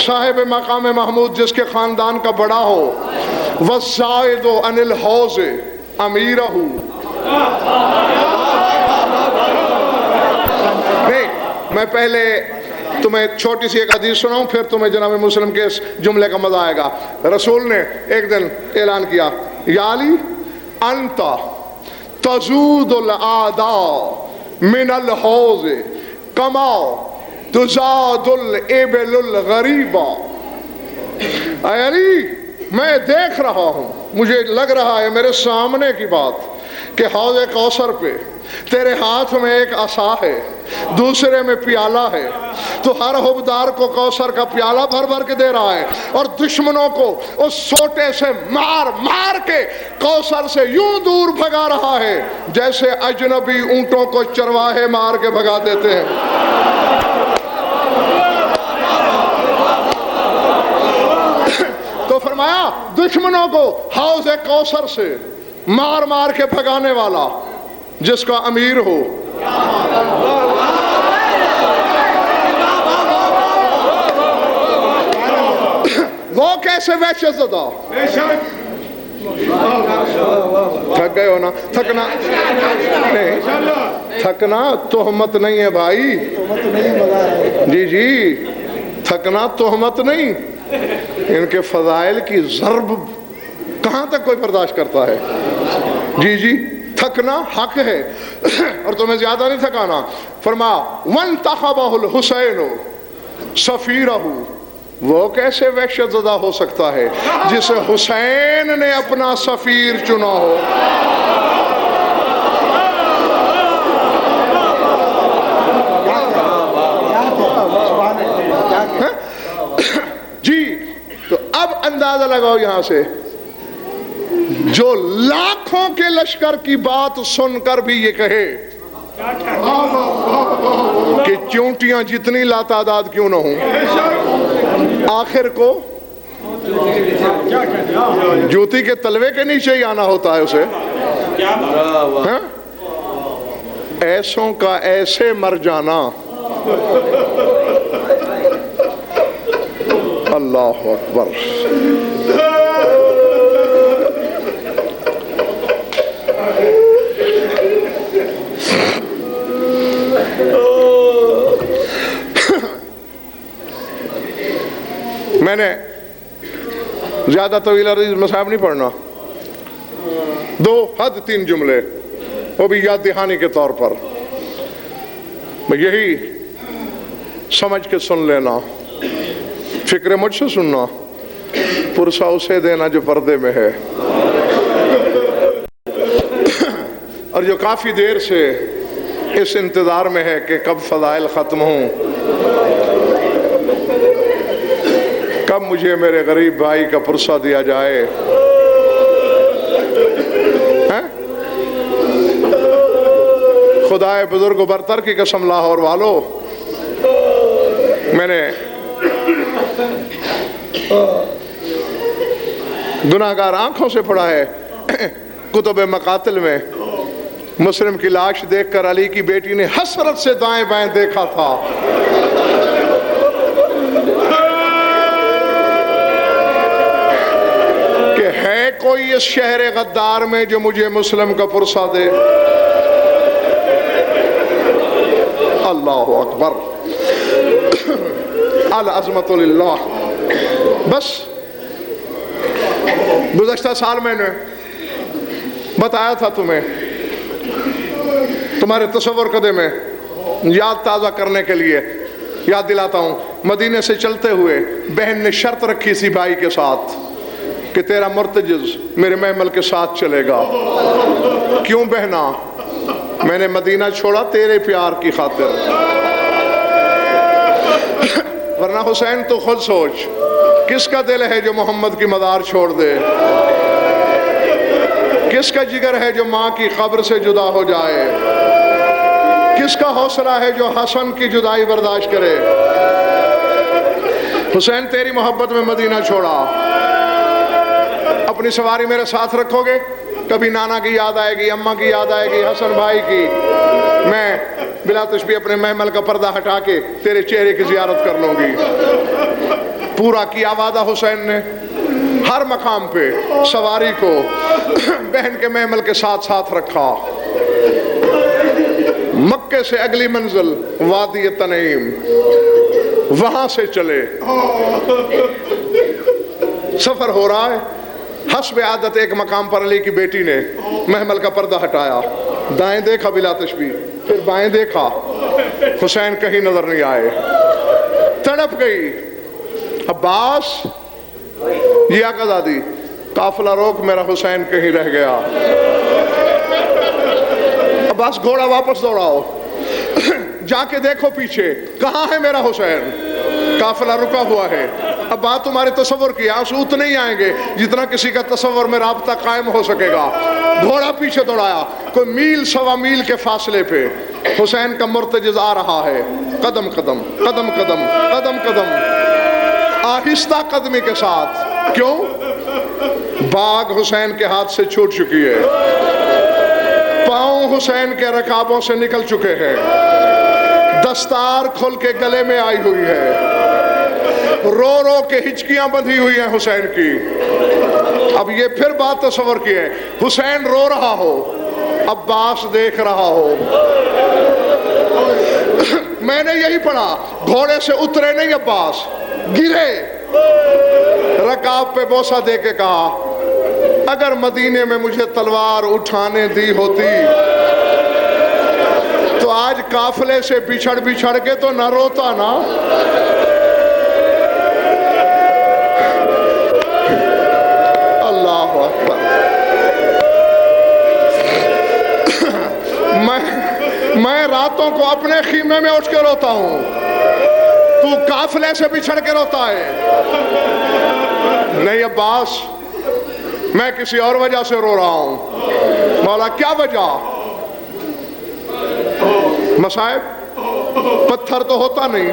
صاحب مقام محمود جس کے خاندان کا بڑا ہو، والزائد عن الحوض امیرہ. نہیں، میں پہلے تمہیں چھوٹی سی ایک حدیث سناؤں، پھر تمہیں جناب مسلم کے اس جملے کا مزہ آئے گا. رسول نے ایک دن اعلان کیا، یا علی انت تزود الاعداء من الحوض کما تزاد الابل الغریبہ. اے علی، میں دیکھ رہا ہوں، مجھے لگ رہا ہے میرے سامنے کی بات کہ حوض کوثر پہ تیرے ہاتھ میں ایک عصا ہے، دوسرے میں پیالہ ہے، تو ہر حبدار کو کوثر کا پیالہ بھر بھر کے دے رہا ہے، اور دشمنوں کو اس سوٹے سے مار مار کے کوثر سے یوں دور بھگا رہا ہے جیسے اجنبی اونٹوں کو چرواہے مار کے بھگا دیتے ہیں. تو فرمایا دشمنوں کو حوض کوثر سے مار مار کے بھگانے والا جس کا امیر ہو، وہ کیسے وحشت زدہ. تھک گئے ہو نا؟ تھکنا نہیں، تھکنا تہمت نہیں ہے بھائی. جی جی، تھکنا تہمت نہیں. ان کے فضائل کی ضرب کہاں تک کوئی برداشت کرتا ہے؟ جی جی، تھکنا حق ہے اور تمہیں زیادہ نہیں تھکانا. فرما وانتخبہ الحسین سفیرہ، وہ کیسے وحشت زدہ ہو سکتا ہے جسے حسین نے اپنا سفیر چنا ہو. جی، تو اب اندازہ لگاؤ یہاں سے، جو لاکھوں کے لشکر کی بات سن کر بھی یہ کہے کہ چونٹیاں جتنی لاتعداد کیوں نہ ہوں، آخر کو جوتی کے تلوے کے نیچے ہی آنا ہوتا ہے اسے. ایسوں کا ایسے مر جانا. اللہ اکبر. میں نے زیادہ طویل عرض مصاحب نہیں پڑھنا، 2 حد 3 جملے، وہ بھی یاد دہانی کے طور پر. یہی سمجھ کے سن لینا، فکر مجھ سے سننا، پرسہ اسے دینا جو پردے میں ہے. اور جو کافی دیر سے اس انتظار میں ہے کہ کب فضائل ختم ہوں، کب مجھے میرے غریب بھائی کا پرسہ دیا جائے. خدائے بزرگ و برتر کی قسم لاہور والو، میں نے گناہگار آنکھوں سے پڑھا ہے کتب مقاتل میں، مسلم کی لاش دیکھ کر علی کی بیٹی نے حسرت سے دائیں بائیں دیکھا تھا. کہ ہے کوئی اس شہر غدار میں جو مجھے مسلم کا پرسہ دے. اللہ اکبر. العظمت للہ. بس گزشتہ سال میں نے بتایا تھا تمہیں، تمہارے تصور قدے میں یاد تازہ کرنے کے لیے یاد دلاتا ہوں. مدینے سے چلتے ہوئے بہن نے شرط رکھی سی بھائی کے ساتھ کہ تیرا مرتجز میرے محمل کے ساتھ چلے گا. کیوں بہنا؟ میں نے مدینہ چھوڑا تیرے پیار کی خاطر، ورنہ حسین تو خود سوچ کس کا دل ہے جو محمد کی مزار چھوڑ دے، کس کا جگر ہے جو ماں کی قبر سے جدا ہو جائے، کس کا حوصلہ ہے جو حسن کی جدائی برداشت کرے. حسین تیری محبت میں مدینہ چھوڑا، اپنی سواری میرے ساتھ رکھو گے؟ کبھی نانا کی یاد آئے گی، اماں کی یاد آئے گی، حسن بھائی کی، میں بلا تشبیہ اپنے محمل کا پردہ ہٹا کے تیرے چہرے کی زیارت کر لوں گی۔ پورا کیا وعدہ حسین نے، ہر مقام پہ سواری کو بہن کے محمل کے ساتھ ساتھ رکھا۔ مکے سے اگلی منزل وادی تنعیم، وہاں سے چلے، سفر ہو رہا ہے۔ حسب عادت ایک مقام پر علی کی بیٹی نے محمل کا پردہ ہٹایا، دائیں دیکھا بلا تشبیہ، پھر بائیں دیکھا، حسین کہیں نظر نہیں آئے، تڑپ گئی۔ عباس، یہ آقازادی، قافلہ روک، میرا حسین کہیں رہ گیا۔ عباس گھوڑا واپس دوڑاؤ، جا کے دیکھو پیچھے، کہاں ہے میرا حسین؟ قافلہ رکا ہوا ہے۔ اب بات تمہارے تصور کی، آنسو اتنے ہی آئیں گے جتنا کسی کا تصور میں رابطہ قائم ہو سکے گا۔ گھوڑا پیچھے دوڑایا، کوئی میل سوا میل کے فاصلے پہ حسین کا مرتجز آ رہا ہے، قدم قدم قدم قدم قدم قدم، آہستہ قدمی کے ساتھ۔ کیوں؟ باغ حسین کے ہاتھ سے چھوٹ چکی ہے، پاؤں حسین کے رکابوں سے نکل چکے ہیں، دستار کھل کے گلے میں آئی ہوئی ہے، رو رو کے ہچکیاں بندھی ہوئی ہیں حسین کی۔ اب یہ پھر بات تصور کی ہے، حسین رو رہا ہو، عباس دیکھ رہا ہو۔ میں نے یہی پڑھا، گھوڑے سے اترے نہیں عباس، گرے، رکاب پہ بوسہ دے کے کہا، اگر مدینے میں مجھے تلوار اٹھانے دی ہوتی تو آج قافلے سے بچھڑ بچھڑ کے تو نہ روتا نا۔ اللہ اکبر۔ میں راتوں کو اپنے خیمے میں اٹھ کے روتا ہوں، تو قافلے سے بچھڑ کے روتا ہے؟ نہیں عباس، میں کسی اور وجہ سے رو رہا ہوں۔ مولا کیا وجہ؟ مصائب، پتھر تو ہوتا نہیں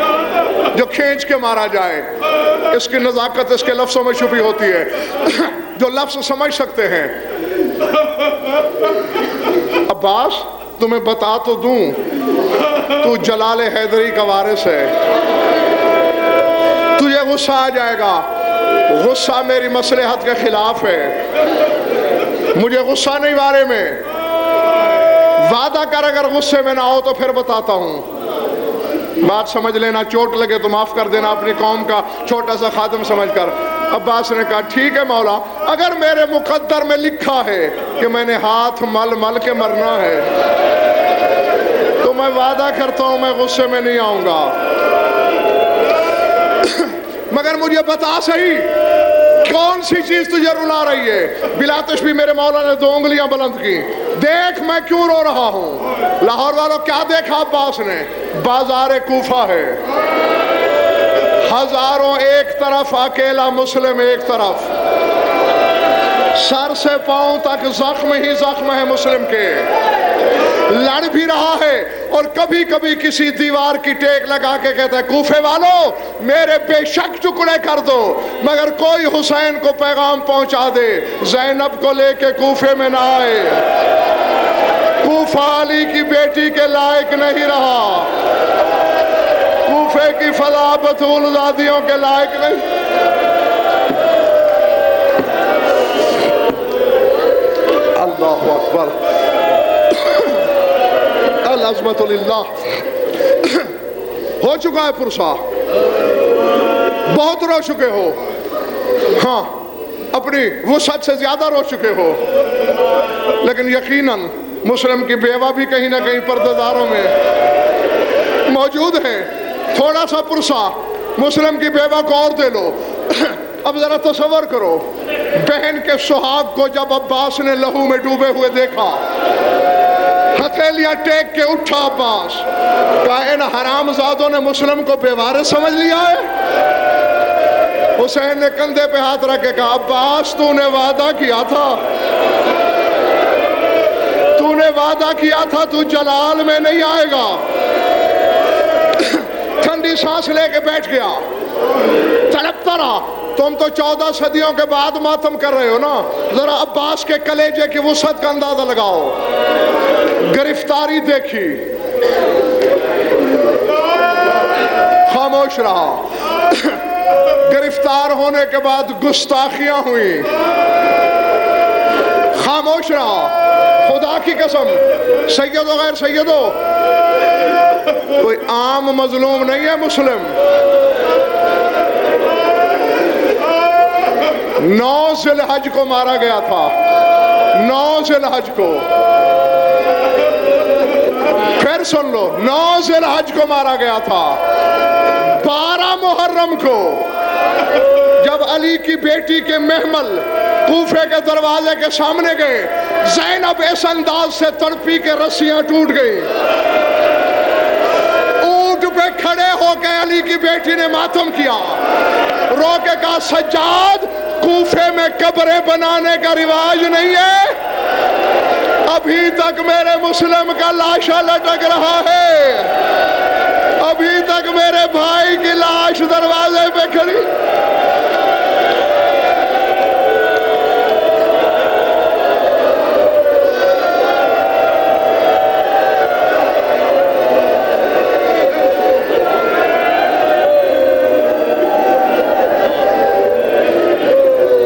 جو کھینچ کے مارا جائے، اس کی نزاکت اس کے لفظوں میں چھپی ہوتی ہے، جو لفظ سمجھ سکتے ہیں۔ عباس تمہیں بتا تو دوں، تو جلال حیدری کا وارث ہے، تجھے غصہ آ جائے گا، غصہ میری مصلحت کے خلاف ہے، مجھے غصہ نہیں بارے میں، وعدہ کر اگر غصے میں نہ ہو تو پھر بتاتا ہوں۔ بات سمجھ لینا، چوٹ لگے تو معاف کر دینا، اپنی قوم کا چھوٹا سا خادم سمجھ کر۔ عباس نے کہا ٹھیک ہے مولا، اگر میرے مقدر میں لکھا ہے کہ میں نے ہاتھ مل مل کے مرنا ہے تو میں وعدہ کرتا ہوں میں غصے میں نہیں آؤں گا، مگر مجھے بتا صحیح کون سی چیز تجھے رلا رہی ہے؟ بلا تشبیہ میرے مولا نے 2 انگلیاں بلند کی، دیکھ میں کیوں رو رہا ہوں۔ لاہور والوں کیا دیکھا عباس نے؟ بازار کوفہ ہے، ہزاروں ایک طرف، اکیلا مسلم ایک طرف، سر سے پاؤں تک زخم ہی زخم ہے مسلم کے، لڑ بھی رہا ہے اور کبھی کبھی کسی دیوار کی ٹیک لگا کے کہتا ہے کوفے والوں میرے بے شک ٹکڑے کر دو، مگر کوئی حسین کو پیغام پہنچا دے زینب کو لے کے کوفے میں نہ آئے، کوفہ علی کی بیٹی کے لائق نہیں رہا، کوفے کی فلاح بطول زادیوں کے لائق نہیں۔ اللہ اکبر، العظمت للہ۔ ہو چکا ہے پرسا، بہت رو چکے ہو، ہاں اپنی وسعت سے زیادہ رو چکے ہو، لیکن یقیناً مسلم کی بیوہ بھی کہیں نہ کہیں پردہ داروں میں موجود ہے۔ تھوڑا سا پرسا مسلم کی بیوہ کو اور دے لو۔ اب ذرا تصور کرو، بہن کے سہاگ کو جب عباس نے لہو میں ڈوبے ہوئے دیکھا، ہتھیلیاں ٹیک کے اٹھا عباس، کہا ان حرام زادوں نے مسلم کو بے وارث سمجھ لیا ہے۔ حسین نے کندھے پہ ہاتھ رکھ کے کہا عباس تو نے وعدہ کیا تھا، تو نے وعدہ کیا تھا تو جلال میں نہیں آئے گا، لنڈی سانس لے کے بیٹھ گیا، تڑپتا رہا۔ تم تو 14 صدیوں کے بعد ماتم کر رہے ہو نا، ذرا عباس کے کلیجے کی وسعت کا اندازہ لگاؤ۔ گرفتاری دیکھی، خاموش رہا۔ گرفتار ہونے کے بعد گستاخیاں ہوئی، خاموش رہا۔ خدا کی قسم، سید و غیر سید ہو، کوئی عام مظلوم نہیں ہے مسلم۔ 9 ذی الحج کو مارا گیا تھا، 9 ذی الحج کو، پھر سن لو، 9 ذی الحج کو مارا گیا تھا۔ 12 محرم کو جب علی کی بیٹی کے محمل کوفے کے دروازے کے سامنے گئے، زینب اس انداز سے تڑپی کے رسیاں ٹوٹ گئی۔ اونٹ پہ کھڑے ہو کے علی کی بیٹی نے ماتم کیا، رو کے کہا سجاد کوفے میں قبریں بنانے کا رواج نہیں ہے، ابھی تک میرے مسلم کا لاشا لٹک رہا ہے، ابھی تک میرے بھائی کی لاش دروازے پہ کھڑی۔